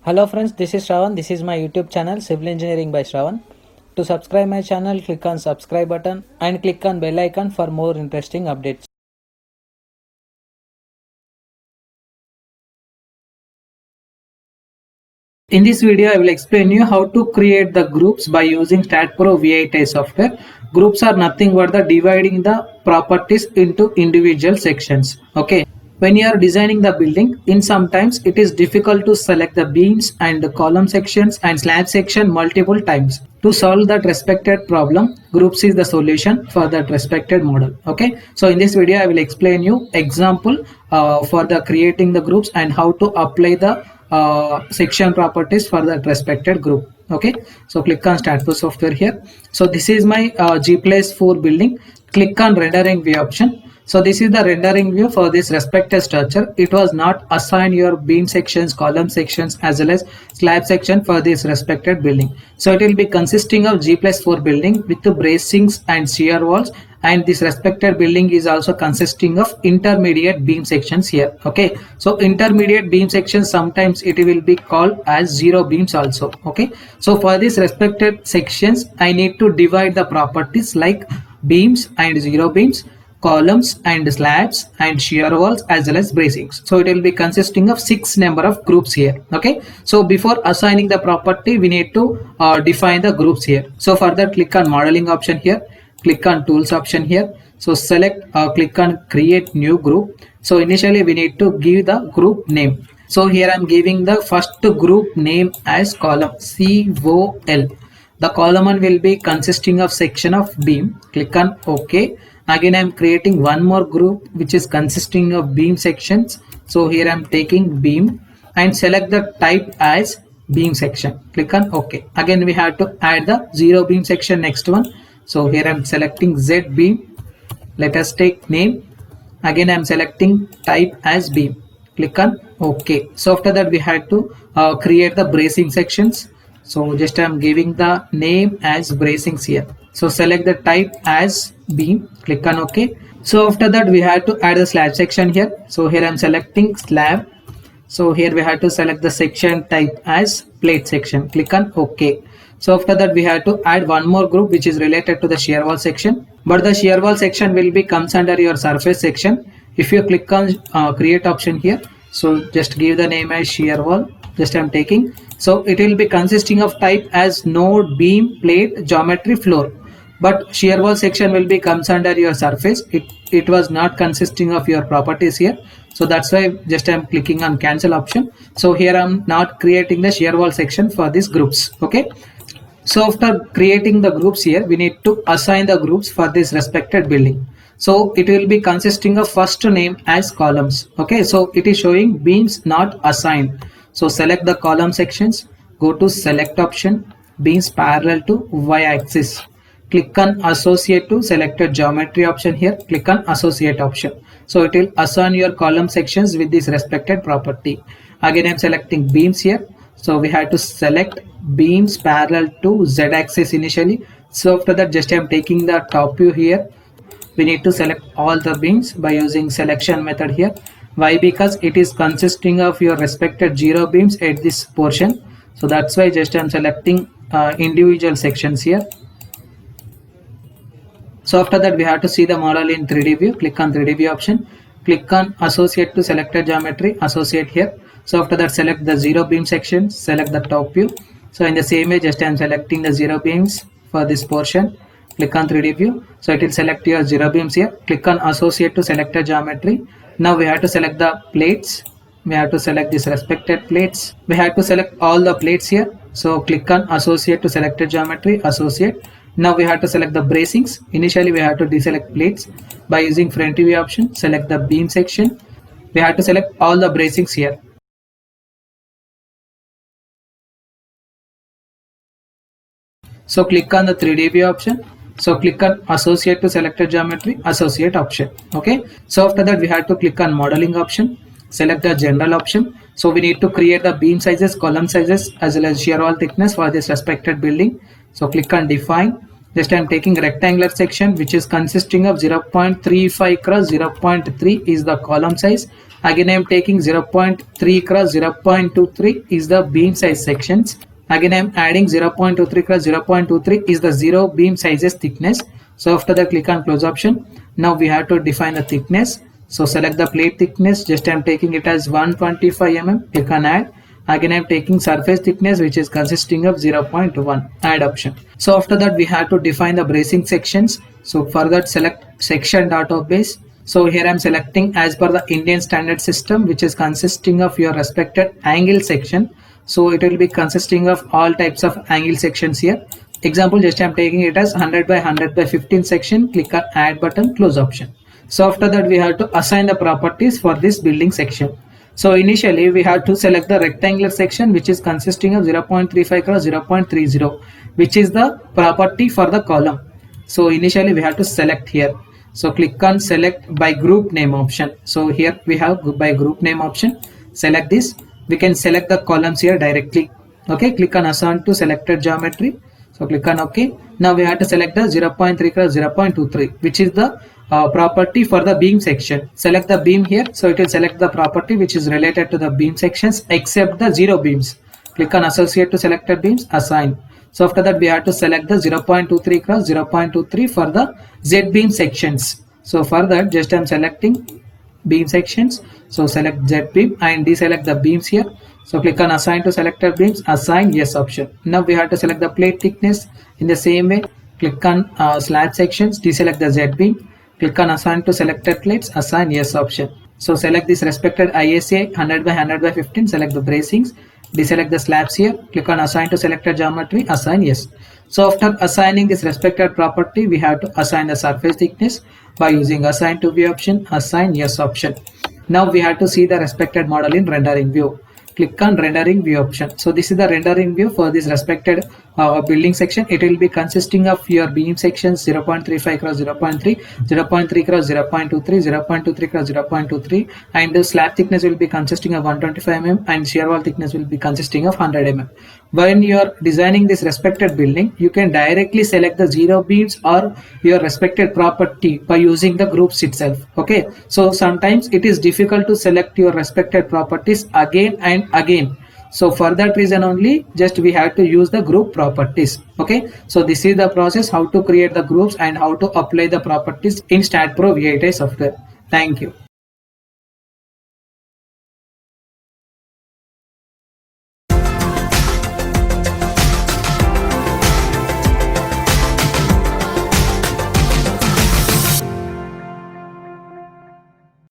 Hello friends, this is Shravan. This is my YouTube channel Civil Engineering by Shravan. To subscribe my channel, click on subscribe button and click on bell icon for more interesting updates. In this video, I will explain you how to create the groups by using StatPro V8i software. Groups are nothing but the dividing the properties into individual sections. Okay. When you are designing the building, in sometimes it is difficult to select the beams and the column sections and slab section multiple times. To solve that respected problem, groups is the solution for that respected model. Okay. So in this video, I will explain you example for the creating the groups and how to apply the section properties for that respected group. Okay, so click on StatPro software here. So this is my G+4 building. Click on rendering view option. So this is the rendering view for this respected structure. It was not assigned your beam sections, column sections as well as slab section for this respected building. So it will be consisting of G+4 building with the bracings and shear walls, and this respected building is also consisting of intermediate beam sections here. Okay, so intermediate beam sections sometimes it will be called as zero beams also. Okay, so for this respected sections I need to divide the properties like beams and zero beams, columns and slabs and shear walls as well as bracings. So it will be consisting of 6 number of groups here. Okay, so before assigning the property we need to define the groups here. So for that, click on modeling option here, click on tools option here. So select click on create new group. So initially we need to give the group name. So here I am giving the first group name as column COL. The column one will be consisting of section of beam. Click on OK. Again I am creating one more group which is consisting of beam sections. So here I am taking beam and select the type as beam section. Click on OK. Again we have to add the zero beam section next one. So here I am selecting Z beam. Let us take name. Again I am selecting type as beam. Click on OK. So after that we had to create the bracing sections. So just I am giving the name as bracings here. So select the type as beam. Click on OK. So after that we had to add the slab section here. So here I am selecting slab. So here we have to select the section type as plate section. Click on OK. So after that we have to add one more group which is related to the shear wall section. But the shear wall section will be comes under your surface section. If you click on create option here, so just give the name as shear wall. Just I am taking. So it will be consisting of type as node, beam, plate, geometry, floor. But shear wall section will be comes under your surface. It was not consisting of your properties here. So that's why just I am clicking on cancel option. So here I am not creating the shear wall section for these groups. Okay. So after creating the groups here, we need to assign the groups for this respected building. So it will be consisting of first name as columns. Okay, so it is showing beams not assigned. So select the column sections, go to select option, beams parallel to y-axis. Click on associate to selected geometry option here. Click on associate option. So it will assign your column sections with this respected property. Again, I am selecting beams here. So we have to select beams parallel to z-axis initially. So after that, just I am taking the top view here. We need to select all the beams by using selection method here. Why? Because it is consisting of your respected zero beams at this portion. So that's why just I am selecting individual sections here. So after that we have to see the model in 3D view. Click on 3D view option. Click on associate to selected geometry. Associate here. So after that select the zero beam section. Select the top view. So in the same way just I am selecting the zero beams for this portion. Click on 3D view. So it will select your zero beams here. Click on associate to selected geometry. Now we have to select the plates. We have to select this respected plates. We have to select all the plates here. So click on associate to selected geometry. Associate. Now we have to select the bracings. Initially we have to deselect plates by using front view option. Select the beam section. We have to select all the bracings here. So click on the 3D view option. So click on associate to selected geometry, associate option. Okay. So after that we have to click on modeling option. Select the general option. So we need to create the beam sizes, column sizes as well as shear wall thickness for this respected building. So click on define. Just I am taking rectangular section which is consisting of 0.35 cross 0.3 is the column size Again, I am taking 0.3 cross 0.23 is the beam size sections. Again, I am adding 0.23 cross 0.23 is the zero beam sizes thickness. So after that, click on close option. Now we have to define the thickness. So select the plate thickness. Just I am taking it as 125 mm. Click on add. Again, I am taking surface thickness, which is consisting of 0.1. Add option. So after that, we have to define the bracing sections. So for that, select section database. So here I am selecting as per the Indian standard system, which is consisting of your respected angle section. So it will be consisting of all types of angle sections here. Example, just I am taking it as 100 by 100 by 15 section. Click on add button, close option. So after that, we have to assign the properties for this building section. So initially we have to select the rectangular section, which is consisting of 0.35 cross 0.30, which is the property for the column. So initially we have to select here. So click on select by group name option. So here we have by group name option. Select this. We can select the columns here directly. Okay, click on assign to selected geometry. So click on OK. Now we have to select the 0.3 cross 0.23, which is the property for the beam section. Select the beam here. So it will select the property which is related to the beam sections except the zero beams. Click on associate to selected beams, assign. So after that, we have to select the 0.23 cross 0.23 for the Z beam sections. So for that, just I am selecting beam sections. So select Z beam and deselect the beams here. So click on assign to selected beams, assign yes option. Now we have to select the plate thickness. In the same way, click on slab sections, deselect the Z beam. Click on assign to selected plates, assign yes option. So select this respected ISA 100 by 100 by 15, select the bracings, deselect the slabs here, click on assign to selected geometry, assign yes. So after assigning this respected property, we have to assign the surface thickness by using assign to view option, assign yes option. Now we have to see the respected model in rendering view. Click on rendering view option. So this is the rendering view for this respected building section. It will be consisting of your beam sections 0.35 cross 0.3, 0.3 cross 0.23, 0.23 cross 0.23, and the slab thickness will be consisting of 125 mm and shear wall thickness will be consisting of 100 mm. When you are designing this respected building, you can directly select the zero beams or your respected property by using the groups itself. Okay, so sometimes it is difficult to select your respected properties again and again. So for that reason only, just we have to use the group properties. Okay, so this is the process how to create the groups and how to apply the properties in StatPro V8i software. Thank you.